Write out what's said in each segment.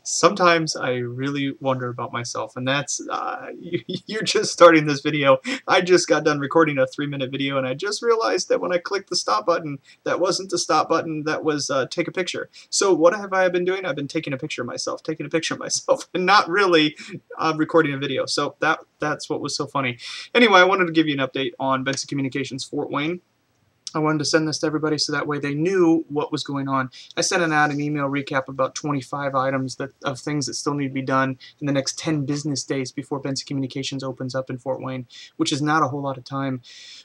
Sometimes I really wonder about myself, and that's you're just starting this video. I just got done recording a 3-minute video, and I just realized that when I clicked the stop button, that wasn't the stop button, that was take a picture. So what have I been doing? I've been taking a picture of myself, and not really recording a video. So that's what was so funny. Anyway, I wanted to give you an update on Benson Communications Fort Wayne. I wanted to send this to everybody so that way they knew what was going on. I sent out an email recap about 25 items of things that still need to be done in the next 10 business days before Benson Communications opens up in Fort Wayne, which is not a whole lot of time.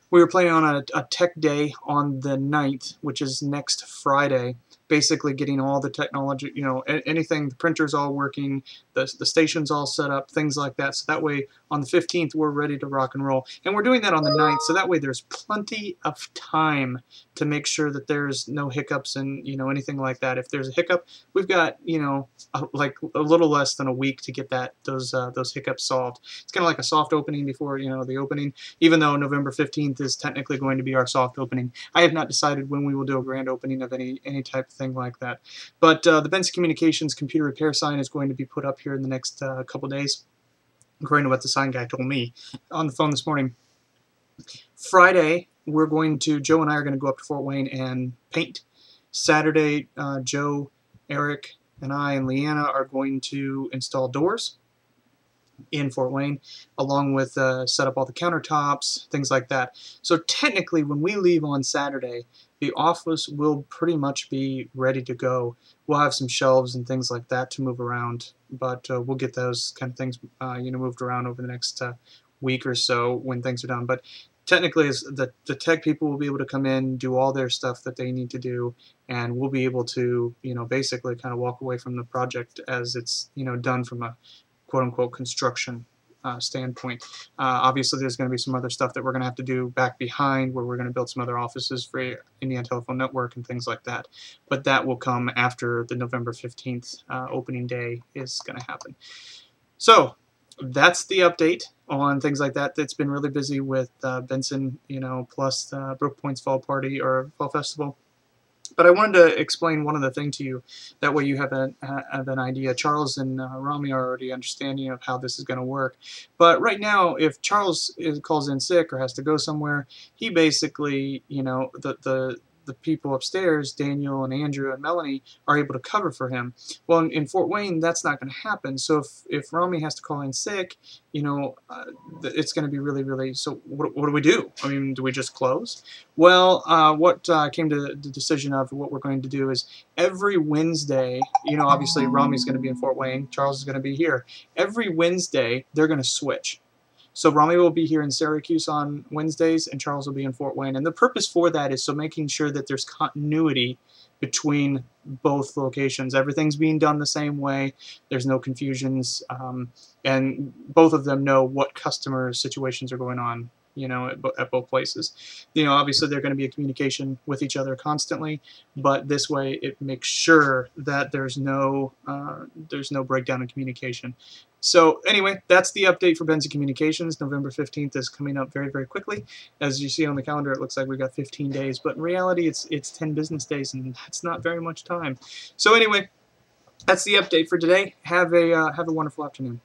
We were planning on a tech day on the 9th, which is next Friday, basically getting all the technology, anything, the printer's all working, the station's all set up, things like that. So that way on the 15th we're ready to rock and roll. And we're doing that on the 9th, so that way there's plenty of time to make sure that there's no hiccups and anything like that. If there's a hiccup, we've got like a little less than a week to get those hiccups solved. It's kind of like a soft opening before the opening, even though November 15th is technically going to be our soft opening. I have not decided when we will do a grand opening of any type of thing like that. But the Benson Communications computer repair sign is going to be put up here in the next couple days, according to what the sign guy told me on the phone this morning. Friday, Joe and I are going to go up to Fort Wayne and paint. Saturday, Joe, Eric, and I and Leanna are going to install doors in Fort Wayne, along with set up all the countertops, things like that. So technically, when we leave on Saturday, the office will pretty much be ready to go. We'll have some shelves and things like that to move around, but we'll get those kind of things moved around over the next week or so when things are done. But technically, the tech people will be able to come in, do all their stuff that they need to do, and we'll be able to basically kind of walk away from the project as it's done from a quote-unquote construction standpoint. Obviously, there's going to be some other stuff that we're going to have to do back behind, where we're going to build some other offices for Indiana Telephone Network and things like that. But that will come after the November 15th opening day is going to happen. So that's the update on things like that. It's been really busy with Benson, plus the Brook Point's Fall Party or Fall Festival. But I wanted to explain one other thing to you. That way you have an idea. Charles and Rami are already understanding of how this is going to work. But right now, if Charles calls in sick or has to go somewhere, he basically, the people upstairs, Daniel and Andrew and Melanie, are able to cover for him. Well, in Fort Wayne, that's not going to happen. So if Rami has to call in sick, it's going to be really, really. So what do we do? I mean, do we just close? Well, what came to the decision of what we're going to do is every Wednesday, obviously Rami's going to be in Fort Wayne, Charles is going to be here. Every Wednesday, they're going to switch. So Rami will be here in Syracuse on Wednesdays, and Charles will be in Fort Wayne. And the purpose for that is so making sure that there's continuity between both locations. Everything's being done the same way. There's no confusions, and both of them know what customer situations are going on, at both places. Obviously they're going to be in communication with each other constantly, but this way it makes sure that there's no breakdown in communication. So anyway, that's the update for Benson Communications. November 15th is coming up very, very quickly. As you see on the calendar, it looks like we've got 15 days, but in reality it's 10 business days, and that's not very much time. So anyway, that's the update for today. Have a wonderful afternoon.